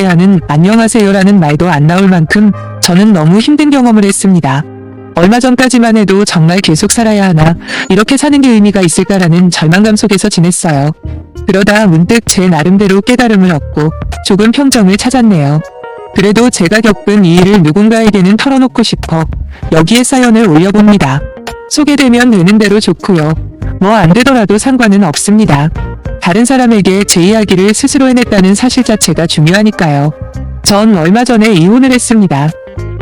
대하는 안녕하세요라는 말도 안 나올 만큼 저는 너무 힘든 경험을 했습니다. 얼마 전까지만 해도 정말 계속 살아야 하나, 이렇게 사는 게 의미가 있을까라는 절망감 속에서 지냈어요. 그러다 문득 제 나름대로 깨달음을 얻고 조금 평정을 찾았네요. 그래도 제가 겪은 이 일을 누군가에게는 털어놓고 싶어 여기에 사연을 올려봅니다. 소개되면 되는 대로 좋고요. 뭐 안 되더라도 상관은 없습니다. 다른 사람에게 제 이야기를 스스로 해냈다는 사실 자체가 중요하니까요. 전 얼마 전에 이혼을 했습니다.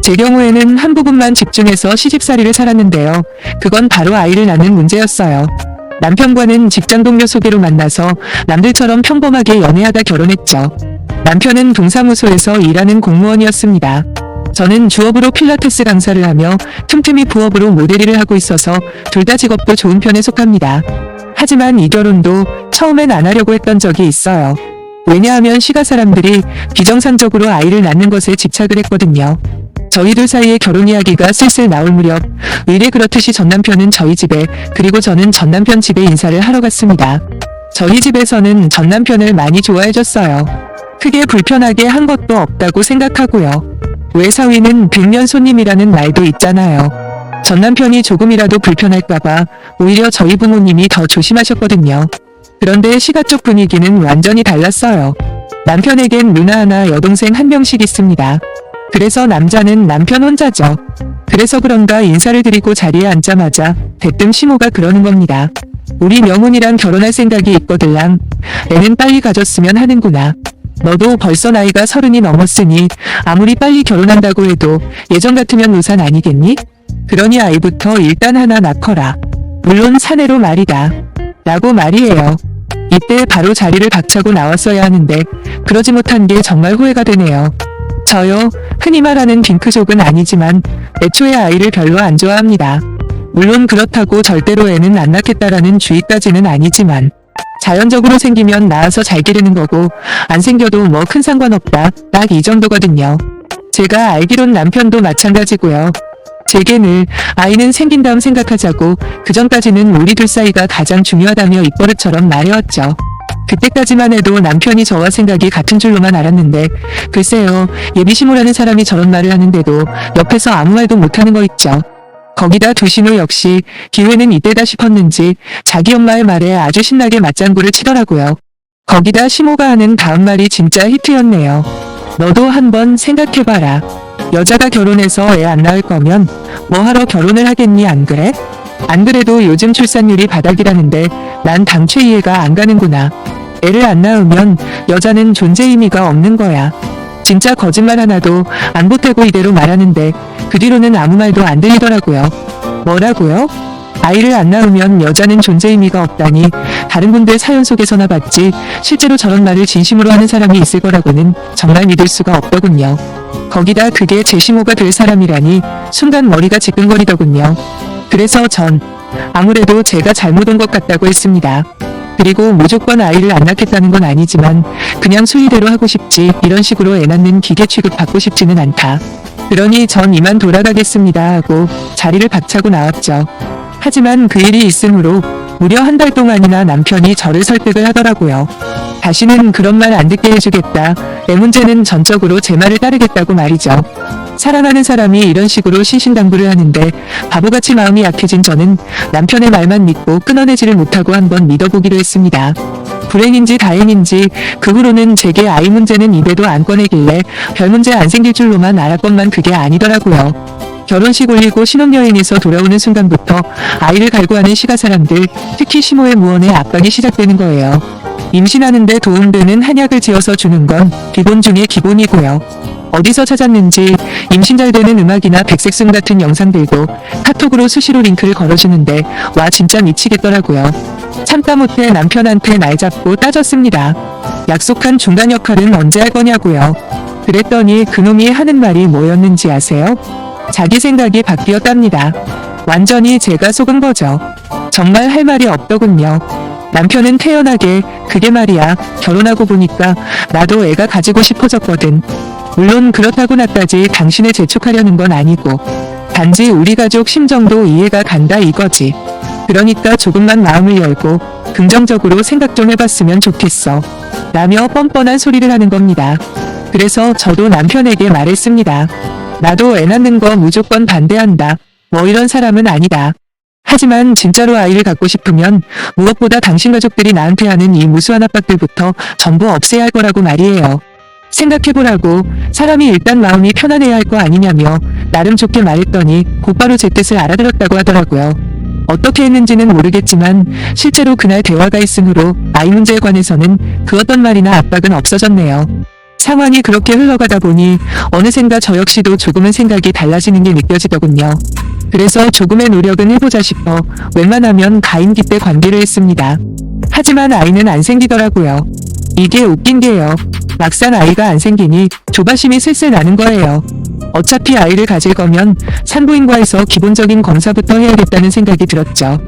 제 경우에는 한 부분만 집중해서 시집살이를 살았는데요. 그건 바로 아이를 낳는 문제였어요. 남편과는 직장 동료 소개로 만나서 남들처럼 평범하게 연애하다 결혼했죠. 남편은 동사무소에서 일하는 공무원이었습니다. 저는 주업으로 필라테스 강사를 하며 틈틈이 부업으로 모델 일을 하고 있어서 둘 다 직업도 좋은 편에 속합니다. 하지만 이 결혼도 처음엔 안 하려고 했던 적이 있어요. 왜냐하면 시가 사람들이 비정상적으로 아이를 낳는 것에 집착을 했거든요. 저희 둘 사이의 결혼 이야기가 슬슬 나올 무렵 의례 그렇듯이 전남편은 저희 집에, 그리고 저는 전남편 집에 인사를 하러 갔습니다. 저희 집에서는 전남편을 많이 좋아해줬어요. 크게 불편하게 한 것도 없다고 생각하고요. 외사위는 백년 손님이라는 말도 있잖아요. 전남편이 조금이라도 불편할까봐 오히려 저희 부모님이 더 조심하셨거든요. 그런데 시가 쪽 분위기는 완전히 달랐어요. 남편에겐 누나 하나, 여동생 한 명씩 있습니다. 그래서 남자는 남편 혼자죠. 그래서 그런가 인사를 드리고 자리에 앉자마자 대뜸 시모가 그러는 겁니다. 우리 명훈이랑 결혼할 생각이 있거들랑. 애는 빨리 가졌으면 하는구나. 너도 벌써 나이가 30이 넘었으니 아무리 빨리 결혼한다고 해도 예전 같으면 우산 아니겠니? 그러니 아이부터 일단 하나 낳거라. 물론 사내로 말이다. 라고 말이에요. 이때 바로 자리를 박차고 나왔어야 하는데 그러지 못한 게 정말 후회가 되네요. 저요, 흔히 말하는 딩크족은 아니지만 애초에 아이를 별로 안 좋아합니다. 물론 그렇다고 절대로 애는 안 낳겠다라는 주의까지는 아니지만 자연적으로 생기면 낳아서 잘 기르는 거고 안 생겨도 뭐 큰 상관없다, 딱 이 정도거든요. 제가 알기론 남편도 마찬가지고요. 제게 늘 아이는 생긴 다음 생각하자고, 그전까지는 우리 둘 사이가 가장 중요하다며 입버릇처럼 말해왔죠. 그때까지만 해도 남편이 저와 생각이 같은 줄로만 알았는데 글쎄요, 예비시모라는 사람이 저런 말을 하는데도 옆에서 아무 말도 못하는 거 있죠. 거기다 두 시모 역시 기회는 이때다 싶었는지 자기 엄마의 말에 아주 신나게 맞장구를 치더라고요. 거기다 시모가 하는 다음 말이 진짜 히트였네요. 너도 한번 생각해봐라. 여자가 결혼해서 애 안 낳을 거면 뭐하러 결혼을 하겠니, 안 그래? 안 그래도 요즘 출산율이 바닥이라는데 난 당최 이해가 안 가는구나. 애를 안 낳으면 여자는 존재 의미가 없는 거야. 진짜 거짓말 하나도 안 보태고 이대로 말하는데 그 뒤로는 아무 말도 안 들리더라고요. 뭐라고요? 아이를 안 낳으면 여자는 존재 의미가 없다니, 다른 분들 사연 속에서나 봤지 실제로 저런 말을 진심으로 하는 사람이 있을 거라고는 정말 믿을 수가 없더군요. 거기다 그게 제 시모가 될 사람이라니 순간 머리가 지끈거리더군요. 그래서 전 아무래도 제가 잘못 온 것 같다고 했습니다. 그리고 무조건 아이를 안 낳겠다는 건 아니지만 그냥 순리대로 하고 싶지, 이런 식으로 애 낳는 기계 취급 받고 싶지는 않다. 그러니 전 이만 돌아가겠습니다 하고 자리를 박차고 나왔죠. 하지만 그 일이 있으므로 무려 한 달 동안이나 남편이 저를 설득을 하더라고요. 다시는 그런 말 안 듣게 해주겠다. 애 문제는 전적으로 제 말을 따르겠다고 말이죠. 사랑하는 사람이 이런 식으로 신신당부를 하는데 바보같이 마음이 약해진 저는 남편의 말만 믿고 끊어내지를 못하고 한번 믿어보기로 했습니다. 불행인지 다행인지 그 후로는 제게 아이 문제는 입에도 안 꺼내길래 별 문제 안 생길 줄로만 알았건만 그게 아니더라고요. 결혼식 올리고 신혼여행에서 돌아오는 순간부터 아이를 갈구하는 시가 사람들, 특히 시모의 무언의 압박이 시작되는 거예요. 임신하는데 도움되는 한약을 지어서 주는 건 기본 중에 기본이고요. 어디서 찾았는지 임신 잘 되는 음악이나 백색순 같은 영상들도 카톡으로 수시로 링크를 걸어주는데 와 진짜 미치겠더라고요. 참다 못해 남편한테 날 잡고 따졌습니다. 약속한 중간 역할은 언제 할 거냐고요. 그랬더니 그놈이 하는 말이 뭐였는지 아세요? 자기 생각이 바뀌었답니다. 완전히 제가 속은 거죠. 정말 할 말이 없더군요. 남편은 태연하게 그게 말이야, 결혼하고 보니까 나도 애가 가지고 싶어졌거든. 물론 그렇다고 나까지 당신을 재촉하려는 건 아니고 단지 우리 가족 심정도 이해가 간다 이거지. 그러니까 조금만 마음을 열고 긍정적으로 생각 좀 해봤으면 좋겠어. 라며 뻔뻔한 소리를 하는 겁니다. 그래서 저도 남편에게 말했습니다. 나도 애 낳는 거 무조건 반대한다. 뭐 이런 사람은 아니다. 하지만 진짜로 아이를 갖고 싶으면 무엇보다 당신 가족들이 나한테 하는 이 무수한 압박들부터 전부 없애야 할 거라고 말이에요. 생각해보라고. 사람이 일단 마음이 편안해야 할 거 아니냐며 나름 좋게 말했더니 곧바로 제 뜻을 알아들었다고 하더라고요. 어떻게 했는지는 모르겠지만 실제로 그날 대화가 있으므로 아이 문제에 관해서는 그 어떤 말이나 압박은 없어졌네요. 상황이 그렇게 흘러가다 보니 어느샌가 저 역시도 조금은 생각이 달라지는 게 느껴지더군요. 그래서 조금의 노력은 해보자 싶어 웬만하면 가임기 때 관계를 했습니다. 하지만 아이는 안 생기더라고요. 이게 웃긴 게요. 막상 아이가 안 생기니 조바심이 슬슬 나는 거예요. 어차피 아이를 가질 거면 산부인과에서 기본적인 검사부터 해야겠다는 생각이 들었죠.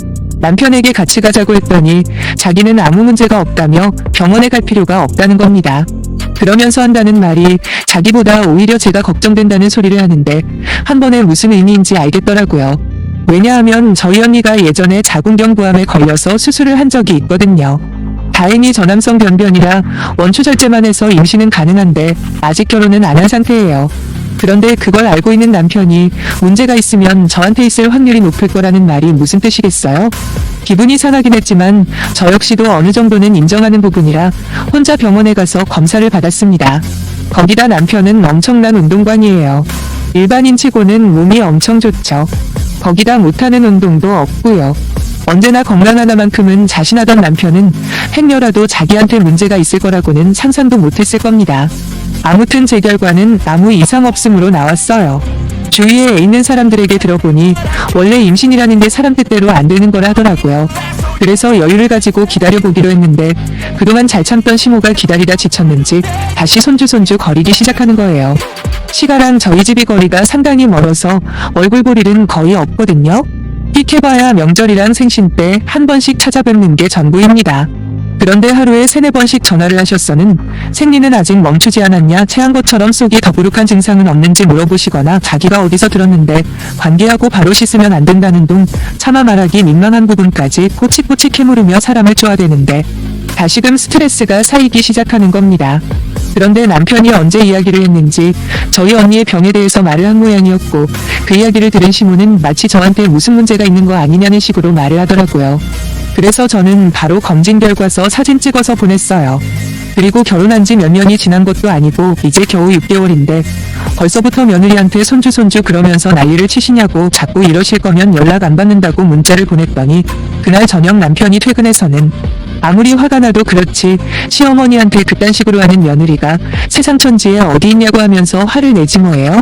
남편에게 같이 가자고 했더니 자기는 아무 문제가 없다며 병원에 갈 필요가 없다는 겁니다. 그러면서 한다는 말이 자기보다 오히려 제가 걱정된다는 소리를 하는데 한 번에 무슨 의미인지 알겠더라고요. 왜냐하면 저희 언니가 예전에 자궁경부암에 걸려서 수술을 한 적이 있거든요. 다행히 저남성 변변이라 원초절제만 해서 임신은 가능한데 아직 결혼은 안 한 상태예요. 그런데 그걸 알고 있는 남편이 문제가 있으면 저한테 있을 확률이 높을 거라는 말이 무슨 뜻이겠어요? 기분이 상하긴 했지만 저 역시도 어느 정도는 인정하는 부분이라 혼자 병원에 가서 검사를 받았습니다. 거기다 남편은 엄청난 운동광이에요. 일반인치고는 몸이 엄청 좋죠. 거기다 못하는 운동도 없고요. 언제나 건강한 하나만큼은 자신하던 남편은 행여라도 자기한테 문제가 있을 거라고는 상상도 못했을 겁니다. 아무튼 제 결과는 아무 이상 없음으로 나왔어요. 주위에 애 있는 사람들에게 들어보니 원래 임신이라는 게 사람 뜻대로 안 되는 거라 하더라고요. 그래서 여유를 가지고 기다려보기로 했는데 그동안 잘 참던 시모가 기다리다 지쳤는지 다시 손주 거리기 시작하는 거예요. 시가랑 저희 집이 거리가 상당히 멀어서 얼굴 볼 일은 거의 없거든요. 픽해봐야 명절이랑 생신 때 한 번씩 찾아뵙는 게 전부입니다. 그런데 하루에 3-4번씩 전화를 하셨어는 생리는 아직 멈추지 않았냐, 체한 것처럼 속이 더부룩한 증상은 없는지 물어보시거나 자기가 어디서 들었는데 관계하고 바로 씻으면 안 된다는 둥 차마 말하기 민망한 부분까지 꼬치꼬치 캐물으며 사람을 쪼아대는데 다시금 스트레스가 쌓이기 시작하는 겁니다. 그런데 남편이 언제 이야기를 했는지 저희 언니의 병에 대해서 말을 한 모양이었고 그 이야기를 들은 시모는 마치 저한테 무슨 문제가 있는 거 아니냐는 식으로 말을 하더라고요. 그래서 저는 바로 검진 결과서 사진 찍어서 보냈어요. 그리고 결혼한 지 몇 년이 지난 것도 아니고 이제 겨우 6개월인데 벌써부터 며느리한테 손주 그러면서 난리를 치시냐고 자꾸 이러실 거면 연락 안 받는다고 문자를 보냈더니 그날 저녁 남편이 퇴근해서는 아무리 화가 나도 그렇지 시어머니한테 그딴 식으로 하는 며느리가 세상 천지에 어디 있냐고 하면서 화를 내지 뭐예요?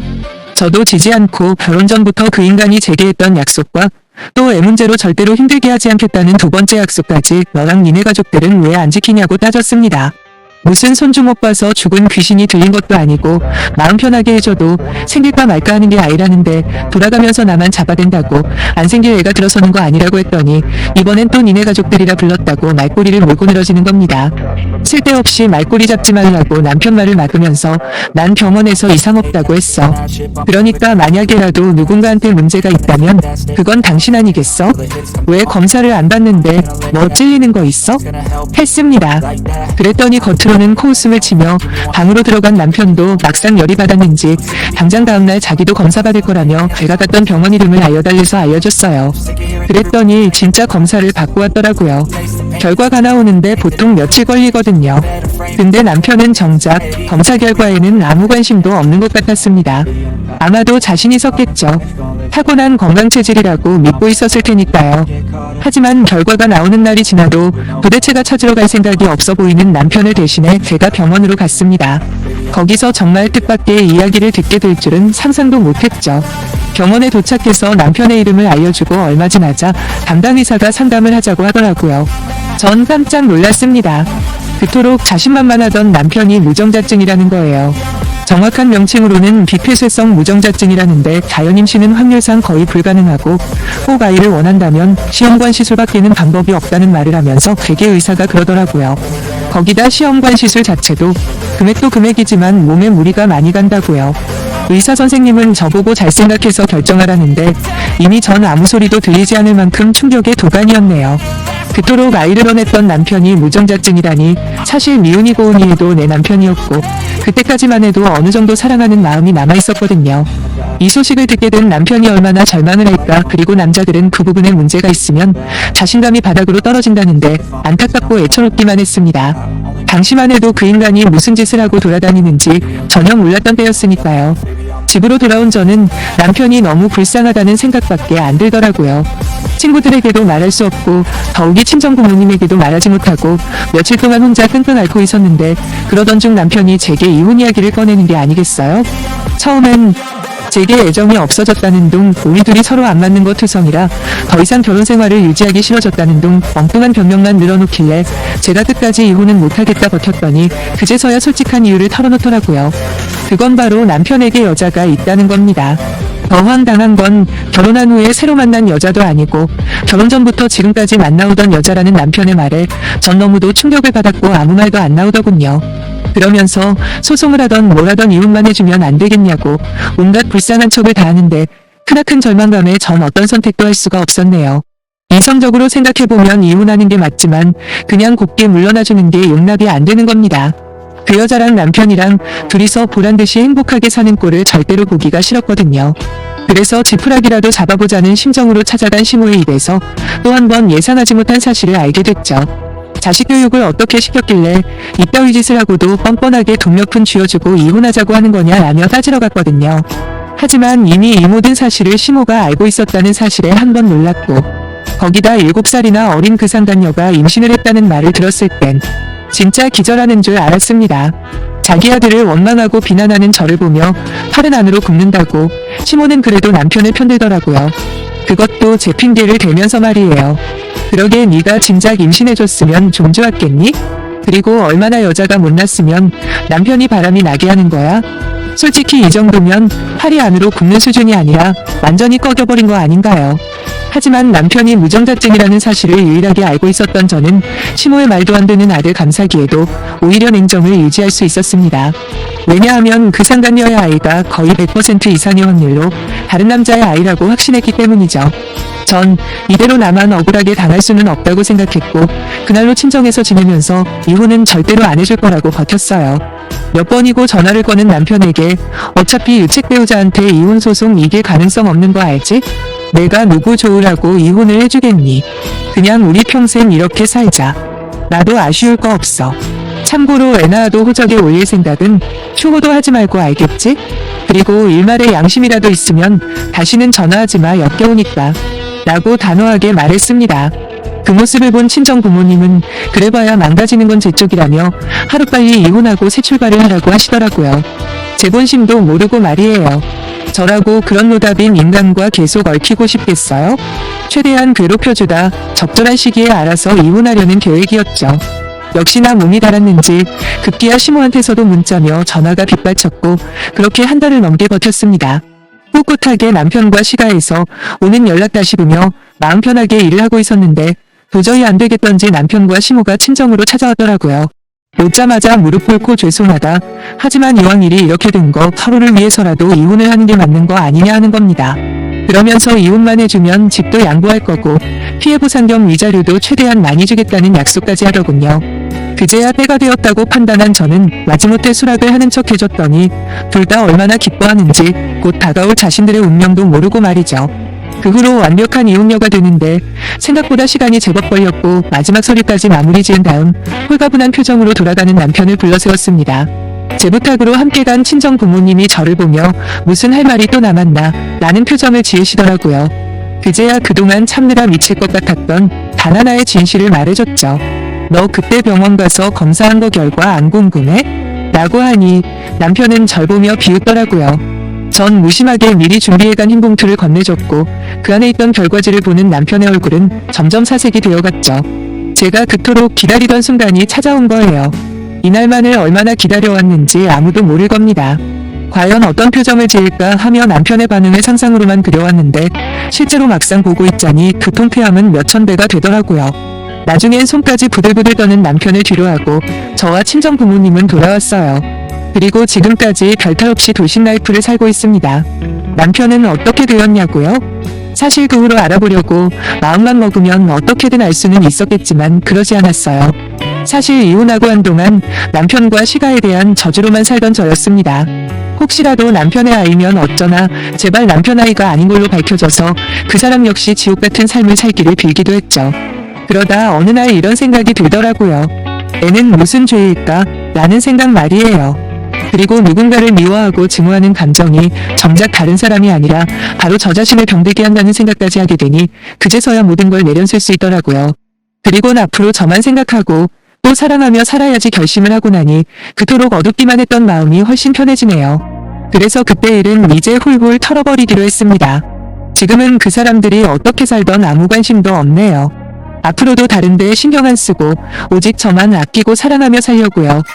저도 지지 않고 결혼 전부터 그 인간이 제게 했던 약속과 또 애 문제로 절대로 힘들게 하지 않겠다는 2번째 약속까지 너랑 니네 가족들은 왜 안 지키냐고 따졌습니다. 무슨 손주 못 봐서 죽은 귀신이 들린 것도 아니고 마음 편하게 해줘도 생길까 말까 하는 게 아이라는데 돌아가면서 나만 잡아댄다고 안 생길 애가 들어서는 거 아니라고 했더니 이번엔 또 니네 가족들이라 불렀다고 말꼬리를 몰고 늘어지는 겁니다. 쓸데없이 말꼬리 잡지 말라고 남편 말을 막으면서 난 병원에서 이상 없다고 했어. 그러니까 만약에라도 누군가한테 문제가 있다면 그건 당신 아니겠어? 왜 검사를 안 받는데 뭐 찔리는 거 있어? 했습니다. 그랬더니 겉으로는 코웃음을 치며 방으로 들어간 남편도 막상 열이 받았는지 당장 다음날 자기도 검사 받을 거라며 제가 갔던 병원 이름을 알려달래서 알려줬어요. 그랬더니 진짜 검사를 받고 왔더라고요. 결과가 나오는데 보통 며칠 걸리거든요. 근데 남편은 정작 검사 결과에는 아무 관심도 없는 것 같았습니다. 아마도 자신이 섰겠죠. 타고난 건강체질이라고 믿고 있었을 테니까요. 하지만 결과가 나오는 날이 지나도 도대체가 찾으러 갈 생각이 없어 보이는 남편을 대신해 제가 병원으로 갔습니다. 거기서 정말 뜻밖의 이야기를 듣게 될 줄은 상상도 못했죠. 병원에 도착해서 남편의 이름을 알려주고 얼마 지나자 담당 의사가 상담을 하자고 하더라고요. 전 깜짝 놀랐습니다. 그토록 자신만만하던 남편이 무정자증이라는 거예요. 정확한 명칭으로는 비폐쇄성 무정자증이라는데 자연임신은 확률상 거의 불가능하고 꼭 아이를 원한다면 시험관 시술밖에는 방법이 없다는 말을 하면서 되게 의사가 그러더라고요. 거기다 시험관 시술 자체도 금액도 금액이지만 몸에 무리가 많이 간다고요. 의사 선생님은 저보고 잘 생각해서 결정하라는데 이미 전 아무 소리도 들리지 않을 만큼 충격의 도가니였네요. 그토록 아이를 원했던 남편이 무정자증이라니 사실 미운이 고운이 해도 내 남편이었고 그때까지만 해도 어느 정도 사랑하는 마음이 남아있었거든요. 이 소식을 듣게 된 남편이 얼마나 절망을 할까. 그리고 남자들은 그 부분에 문제가 있으면 자신감이 바닥으로 떨어진다는데 안타깝고 애처롭기만 했습니다. 당시만 해도 그 인간이 무슨 짓을 하고 돌아다니는지 전혀 몰랐던 때였으니까요. 집으로 돌아온 저는 남편이 너무 불쌍하다는 생각밖에 안 들더라고요. 친구들에게도 말할 수 없고 더욱이 친정 부모님에게도 말하지 못하고 며칠 동안 혼자 끙끙 앓고 있었는데 그러던 중 남편이 제게 이혼 이야기를 꺼내는 게 아니겠어요? 처음엔 제게 애정이 없어졌다는 둥, 우리 둘이 서로 안 맞는 것 투성이라 더 이상 결혼 생활을 유지하기 싫어졌다는 둥 엉뚱한 변명만 늘어놓길래 제가 끝까지 이혼은 못하겠다 버텼더니 그제서야 솔직한 이유를 털어놓더라고요. 그건 바로 남편에게 여자가 있다는 겁니다. 더 황당한 건 결혼한 후에 새로 만난 여자도 아니고 결혼 전부터 지금까지 만나오던 여자라는 남편의 말에 전 너무도 충격을 받았고 아무 말도 안 나오더군요. 그러면서 소송을 하던 뭘 하던 이혼만 해주면 안 되겠냐고 온갖 불쌍한 척을 다 하는데 크나큰 절망감에 전 어떤 선택도 할 수가 없었네요. 이성적으로 생각해보면 이혼하는 게 맞지만 그냥 곱게 물러나주는 게 용납이 안 되는 겁니다. 그 여자랑 남편이랑 둘이서 보란듯이 행복하게 사는 꼴을 절대로 보기가 싫었거든요. 그래서 지푸라기라도 잡아보자는 심정으로 찾아간 시모의 입에서 또 한 번 예상하지 못한 사실을 알게 됐죠. 자식 교육을 어떻게 시켰길래 이따위 짓을 하고도 뻔뻔하게 돈 몇 푼 쥐어주고 이혼하자고 하는 거냐라며 따지러 갔거든요. 하지만 이미 이 모든 사실을 시모가 알고 있었다는 사실에 한 번 놀랐고 거기다 7살이나 어린 그 상간녀가 임신을 했다는 말을 들었을 땐 진짜 기절하는 줄 알았습니다. 자기 아들을 원망하고 비난하는 저를 보며 팔은 안으로 굽는다고 시모는 그래도 남편을 편들더라고요. 그것도 제 핑계를 대면서 말이에요. 그러게 네가 진작 임신해줬으면 좀 좋았겠니? 그리고 얼마나 여자가 못났으면 남편이 바람이 나게 하는 거야? 솔직히 이 정도면 팔이 안으로 굽는 수준이 아니라 완전히 꺼겨버린 거 아닌가요? 하지만 남편이 무정자증이라는 사실을 유일하게 알고 있었던 저는 시모의 말도 안 되는 아들 감사기에도 오히려 냉정을 유지할 수 있었습니다. 왜냐하면 그 상간녀의 아이가 거의 100% 이상의 확률로 다른 남자의 아이라고 확신했기 때문이죠. 전 이대로 나만 억울하게 당할 수는 없다고 생각했고 그날로 친정에서 지내면서 이혼은 절대로 안 해줄 거라고 버텼어요. 몇 번이고 전화를 거는 남편에게 어차피 유책 배우자한테 이혼 소송 이길 가능성 없는 거 알지? 내가 누구 좋으라고 이혼을 해주겠니? 그냥 우리 평생 이렇게 살자. 나도 아쉬울 거 없어. 참고로 애 낳아도 호적에 올릴 생각은 추호도 하지 말고 알겠지? 그리고 일말의 양심이라도 있으면 다시는 전화하지 마 역겨우니까. 라고 단호하게 말했습니다. 그 모습을 본 친정 부모님은 그래봐야 망가지는 건 제 쪽이라며 하루빨리 이혼하고 새 출발을 하라고 하시더라고요. 제 본심도 모르고 말이에요. 저라고 그런 노답인 인간과 계속 얽히고 싶겠어요? 최대한 괴롭혀주다 적절한 시기에 알아서 이혼하려는 계획이었죠. 역시나 몸이 달았는지 급기야 시모한테서도 문자며 전화가 빗발쳤고 그렇게 한 달을 넘게 버텼습니다. 꿋꿋하게 남편과 시가해서 오는 연락 다시 보며 마음 편하게 일을 하고 있었는데 도저히 안 되겠던지 남편과 시모가 친정으로 찾아왔더라고요. 오자마자 무릎 꿇고 죄송하다. 하지만 이왕 일이 이렇게 된 거 서로를 위해서라도 이혼을 하는 게 맞는 거 아니냐 하는 겁니다. 그러면서 이혼만 해주면 집도 양보할 거고 피해 보상 겸 위자료도 최대한 많이 주겠다는 약속까지 하더군요. 그제야 때가 되었다고 판단한 저는 마지못해 수락을 하는 척 해줬더니 둘 다 얼마나 기뻐하는지 곧 다가올 자신들의 운명도 모르고 말이죠. 그 후로 완벽한 이혼녀가 되는데 생각보다 시간이 제법 걸렸고 마지막 서류까지 마무리 지은 다음 홀가분한 표정으로 돌아가는 남편을 불러세웠습니다. 제 부탁으로 함께 간 친정 부모님이 저를 보며 무슨 할 말이 또 남았나 라는 표정을 지으시더라고요. 그제야 그동안 참느라 미칠 것 같았던 단 하나의 진실을 말해줬죠. 너 그때 병원 가서 검사한 거 결과 안 궁금해? 라고 하니 남편은 절 보며 비웃더라고요. 전 무심하게 미리 준비해간 흰 봉투를 건네줬고 그 안에 있던 결과지를 보는 남편의 얼굴은 점점 사색이 되어갔죠. 제가 그토록 기다리던 순간이 찾아온 거예요. 이날만을 얼마나 기다려왔는지 아무도 모를 겁니다. 과연 어떤 표정을 지을까 하며 남편의 반응을 상상으로만 그려왔는데 실제로 막상 보고 있자니 그 통쾌함은 몇천 배가 되더라고요. 나중엔 손까지 부들부들 떠는 남편을 뒤로하고 저와 친정 부모님은 돌아왔어요. 그리고 지금까지 별탈 없이 돌싱 라이프를 살고 있습니다. 남편은 어떻게 되었냐고요? 사실 그 후로 알아보려고 마음만 먹으면 어떻게든 알 수는 있었겠지만 그러지 않았어요. 사실 이혼하고 한동안 남편과 시가에 대한 저주로만 살던 저였습니다. 혹시라도 남편의 아이면 어쩌나 제발 남편 아이가 아닌 걸로 밝혀져서 그 사람 역시 지옥 같은 삶을 살기를 빌기도 했죠. 그러다 어느 날 이런 생각이 들더라고요. 애는 무슨 죄일까? 라는 생각 말이에요. 그리고 누군가를 미워하고 증오하는 감정이 정작 다른 사람이 아니라 바로 저 자신을 병들게 한다는 생각까지 하게 되니 그제서야 모든 걸 내려놓을 수 있더라고요. 그리곤 앞으로 저만 생각하고 또 사랑하며 살아야지 결심을 하고 나니 그토록 어둡기만 했던 마음이 훨씬 편해지네요. 그래서 그때 일은 이제 훌훌 털어버리기로 했습니다. 지금은 그 사람들이 어떻게 살던 아무 관심도 없네요. 앞으로도 다른 데 신경 안 쓰고 오직 저만 아끼고 사랑하며 살려고요.